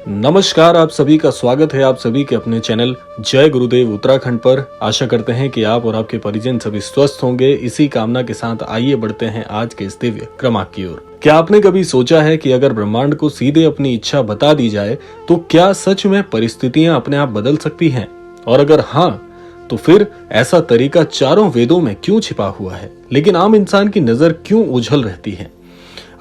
नमस्कार, आप सभी का स्वागत है आप सभी के अपने चैनल जय गुरुदेव उत्तराखंड पर। आशा करते हैं कि आप और आपके परिजन सभी स्वस्थ होंगे। इसी कामना के साथ आइए बढ़ते हैं आज के इस दिव्य क्रमांक की ओर। क्या आपने कभी सोचा है कि अगर ब्रह्मांड को सीधे अपनी इच्छा बता दी जाए तो क्या सच में परिस्थितियां अपने आप बदल सकती हैं? और अगर हाँ, तो फिर ऐसा तरीका चारों वेदों में क्यों छिपा हुआ है, लेकिन आम इंसान की नजर क्यों ओझल रहती है?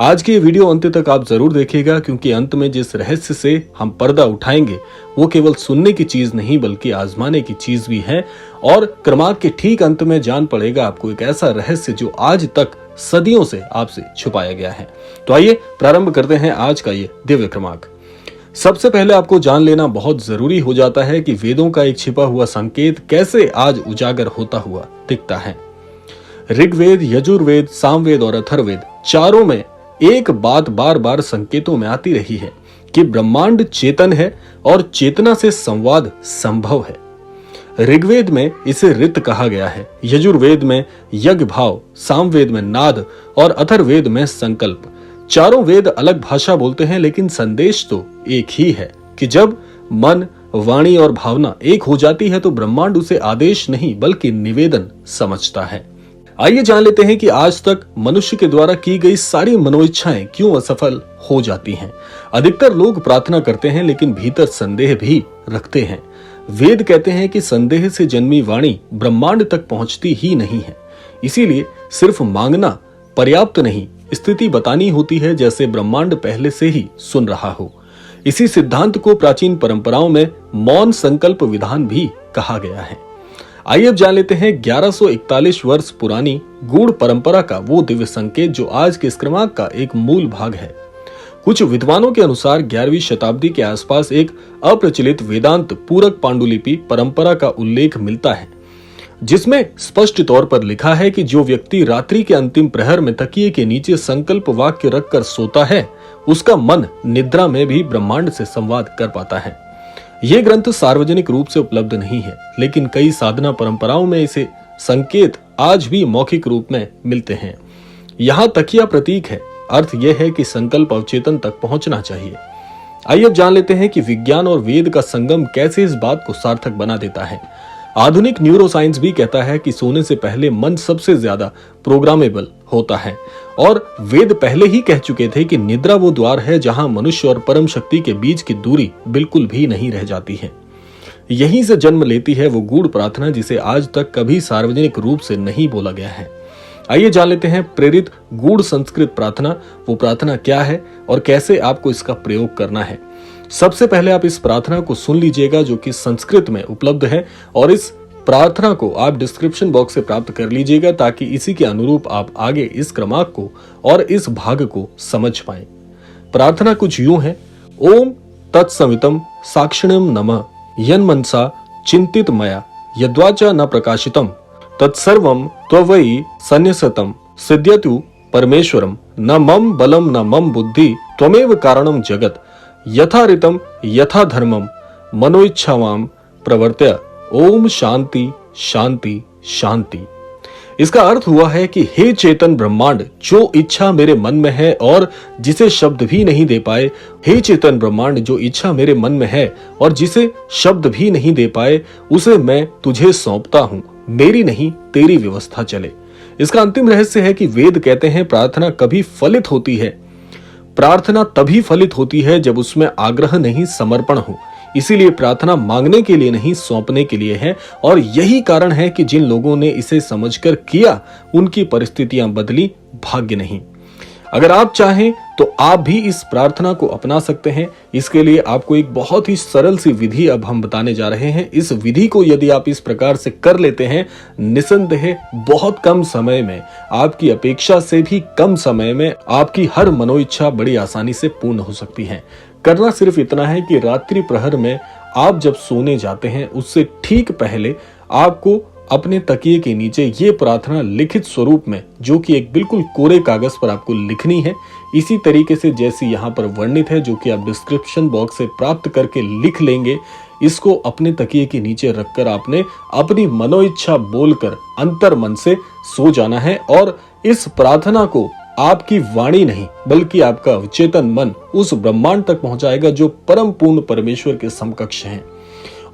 आज की ये वीडियो अंत तक आप जरूर देखिएगा, क्योंकि अंत में जिस रहस्य से हम पर्दा उठाएंगे वो केवल सुनने की चीज नहीं बल्कि आजमाने की चीज भी है। और क्रमांक के ठीक अंत में जान पड़ेगा आपको एक ऐसा रहस्य जो आज तक सदियों से आपसे छुपाया गया है। तो आइए प्रारंभ करते हैं आज का ये दिव्य क्रमांक। सबसे पहले आपको जान लेना बहुत जरूरी हो जाता है कि वेदों का एक छिपा हुआ संकेत कैसे आज उजागर होता हुआ दिखता है। ऋग्वेद, यजुर्वेद, सामवेद और अथर्ववेद चारों में एक बात बार बार संकेतों में आती रही है कि ब्रह्मांड चेतन है और चेतना से संवाद संभव है। ऋग्वेद में इसे ऋत कहा गया है, यजुर्वेद में यज्ञ भाव, सामवेद में नाद और अथर्ववेद में संकल्प। चारों वेद अलग भाषा बोलते हैं, लेकिन संदेश तो एक ही है कि जब मन, वाणी और भावना एक हो जाती है तो ब्रह्मांड उसे आदेश नहीं बल्कि निवेदन समझता है। आइए जान लेते हैं कि आज तक मनुष्य के द्वारा की गई सारी मनोइच्छाएं क्यों असफल हो जाती हैं। अधिकतर लोग प्रार्थना करते हैं लेकिन भीतर संदेह भी रखते हैं। वेद कहते हैं कि संदेह से जन्मी वाणी ब्रह्मांड तक पहुंचती ही नहीं है। इसीलिए सिर्फ मांगना पर्याप्त नहीं, स्थिति बतानी होती है जैसे ब्रह्मांड पहले से ही सुन रहा हो। इसी सिद्धांत को प्राचीन परंपराओं में मौन संकल्प विधान भी कहा गया है। आइए अब जान लेते हैं 1141 वर्ष पुरानी गूढ़ परंपरा का वो दिव्य संकेत जो आज के इस क्रमांक का एक मूल भाग है। कुछ विद्वानों के अनुसार 11वीं शताब्दी के आसपास एक अप्रचलित वेदांत पूरक पांडुलिपि परंपरा का उल्लेख मिलता है, जिसमें स्पष्ट तौर पर लिखा है कि जो व्यक्ति रात्रि के अंतिम प्रहर में तकिए के नीचे संकल्प वाक्य रखकर सोता है, उसका मन निद्रा में भी ब्रह्मांड से संवाद कर पाता है। ये ग्रंथ सार्वजनिक रूप से उपलब्ध नहीं है, लेकिन कई साधना परंपराओं में इसे संकेत आज भी मौखिक रूप में मिलते हैं। यहाँ तकिया प्रतीक है, अर्थ यह है कि संकल्प अवचेतन तक पहुंचना चाहिए। आइए अब जान लेते हैं कि विज्ञान और वेद का संगम कैसे इस बात को सार्थक बना देता है। आधुनिक न्यूरोसाइंस भी कहता है कि सोने से पहले मन सबसे ज्यादा प्रोग्रामेबल होता है, और वेद पहले ही कह चुके थे कि निद्रा वो द्वार है जहां मनुष्य और परम शक्ति के बीच की दूरी बिल्कुल भी नहीं रह जाती है। यहीं से जन्म लेती है वो गूढ़ प्रार्थना जिसे आज तक कभी सार्वजनिक रूप से नहीं बोला गया है। आइए जान लेते हैं प्रेरित गूढ़ संस्कृत प्रार्थना, वो प्रार्थना क्या है और कैसे आपको इसका प्रयोग करना है। सबसे पहले आप इस प्रार्थना को सुन लीजिएगा जो कि संस्कृत में उपलब्ध है, और इस प्रार्थना को आप डिस्क्रिप्शन बॉक्स से प्राप्त कर लीजिएगा ताकि इसी के अनुरूप आप आगे इस क्रमांक को और इस भाग को समझ पाएं। प्रार्थना कुछ यूं है: ओम तत्सवितम साक्षिणम नमः यन्मनसा चिंतित मया यद्वाचा न प्रकाशितम तत्सर्वम त्वयि सन्न्यसतम सिद्ध्यतु परमेश्वरम न मम बलम न मम बुद्धि त्वमेव कारणम जगत यथा ऋतम यथा धर्मम मनोइच्छावाम प्रवर्त्य। ओम शांति शांति शांति। इसका अर्थ हुआ है कि हे चेतन ब्रह्मांड, जो इच्छा मेरे मन में है और जिसे शब्द भी नहीं दे पाए, हे चेतन ब्रह्मांड, जो इच्छा मेरे मन में है और जिसे शब्द भी नहीं दे पाए, उसे मैं तुझे सौंपता हूं। मेरी नहीं तेरी व्यवस्था चले। इसका अंतिम रहस्य है कि वेद कहते हैं प्रार्थना कभी फलित होती है, प्रार्थना तभी फलित होती है जब उसमें आग्रह नहीं समर्पण हो। इसीलिए प्रार्थना मांगने के लिए नहीं, सौंपने के लिए है, और यही कारण है कि जिन लोगों ने इसे समझकर किया उनकी परिस्थितियां बदली, भाग्य नहीं। अगर आप चाहें तो आप भी इस प्रार्थना को अपना सकते हैं। इसके लिए आपको एक बहुत ही सरल सी विधि अब हम बताने जा रहे हैं। इस विधि को यदि आप इस प्रकार से कर लेते हैं, निसंदेह बहुत कम समय में, आपकी अपेक्षा से भी कम समय में आपकी हर मनोइच्छा बड़ी आसानी से पूर्ण हो सकती है। करना सिर्फ इतना है कि रात्रि प्रहर में आप जब सोने जाते हैं उससे ठीक पहले आपको अपने तकिए के नीचे ये प्रार्थना लिखित स्वरूप में, जो कि एक बिल्कुल कोरे कागज पर आपको लिखनी है, इसी तरीके से जैसी यहाँ पर वर्णित है, जो कि आप डिस्क्रिप्शन बॉक्स से प्राप्त करके लिख लेंगे। इसको अपने तकिए के नीचे रखकर आपने अपनी मनोइच्छा बोलकर अंतर मन से सो जाना है, और इस प्रार्थना को आपकी वाणी नहीं बल्कि आपका अवचेतन मन उस ब्रह्मांड तक पहुंचाएगा जो परम पूर्ण परमेश्वर के समकक्ष हैं।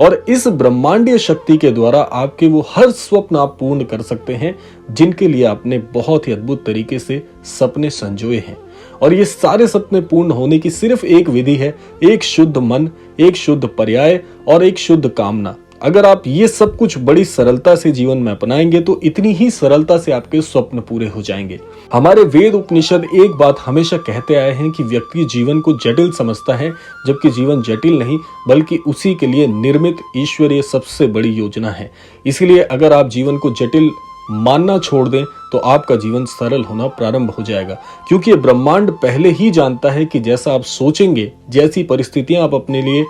और इस ब्रह्मांडीय शक्ति के द्वारा आपके वो हर स्वप्न आप पूर्ण कर सकते हैं जिनके लिए आपने बहुत ही अद्भुत तरीके से सपने संजोए हैं। और ये सारे सपने पूर्ण होने की सिर्फ एक विधि है, एक शुद्ध मन, एक शुद्ध पर्याय और एक शुद्ध कामना। अगर आप ये सब कुछ बड़ी सरलता से जीवन में अपनाएंगे तो इतनी ही सरलता से आपके स्वप्न पूरे हो जाएंगे। हमारे वेद उपनिषद एक बात हमेशा कहते आए हैं कि व्यक्ति जीवन को जटिल समझता है, जबकि जीवन जटिल नहीं बल्कि उसी के लिए निर्मित ईश्वरीय सबसे बड़ी योजना है। इसलिए अगर आप जीवन को जटिल मानना छोड़ दें तो आपका जीवन सरल होना प्रारंभ हो जाएगा, क्योंकि ये ब्रह्मांड पहले ही जानता है कि जैसा आप सोचेंगे, जैसी परिस्थितियां आप अपने लिए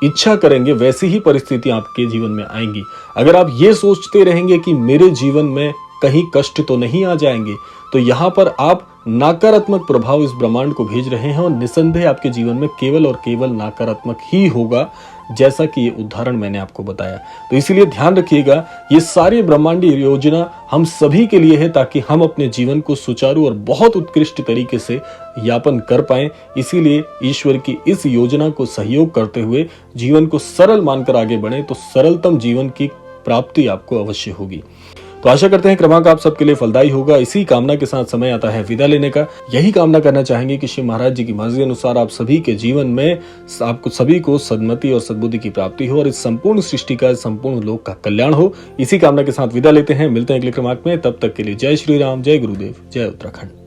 इच्छा करेंगे, वैसी ही परिस्थितियां आपके जीवन में आएंगी। अगर आप ये सोचते रहेंगे कि मेरे जीवन में कहीं कष्ट तो नहीं आ जाएंगे, तो यहाँ पर आप नकारात्मक प्रभाव इस ब्रह्मांड को भेज रहे हैं और निसंदेह आपके जीवन में केवल और केवल नकारात्मक ही होगा, जैसा कि ये उदाहरण मैंने आपको बताया। तो इसीलिए ध्यान रखिएगा, ये सारी ब्रह्मांडीय योजना हम सभी के लिए है ताकि हम अपने जीवन को सुचारू और बहुत उत्कृष्ट तरीके से यापन कर पाएं। इसीलिए ईश्वर की इस योजना को सहयोग करते हुए जीवन को सरल मानकर आगे बढ़ें तो सरलतम जीवन की प्राप्ति आपको अवश्य होगी। तो आशा करते हैं क्रमांक आप सबके लिए फलदायी होगा। इसी कामना के साथ समय आता है विदा लेने का। यही कामना करना चाहेंगे कि श्री महाराज जी की मर्जी अनुसार आप सभी के जीवन में आपको सभी को सद्मति और सद्बुद्धि की प्राप्ति हो और इस संपूर्ण सृष्टि का, संपूर्ण लोक का कल्याण हो। इसी कामना के साथ विदा लेते हैं। मिलते हैं अगले क्रमांक में। तब तक के लिए जय श्री राम, जय गुरुदेव, जय उत्तराखंड।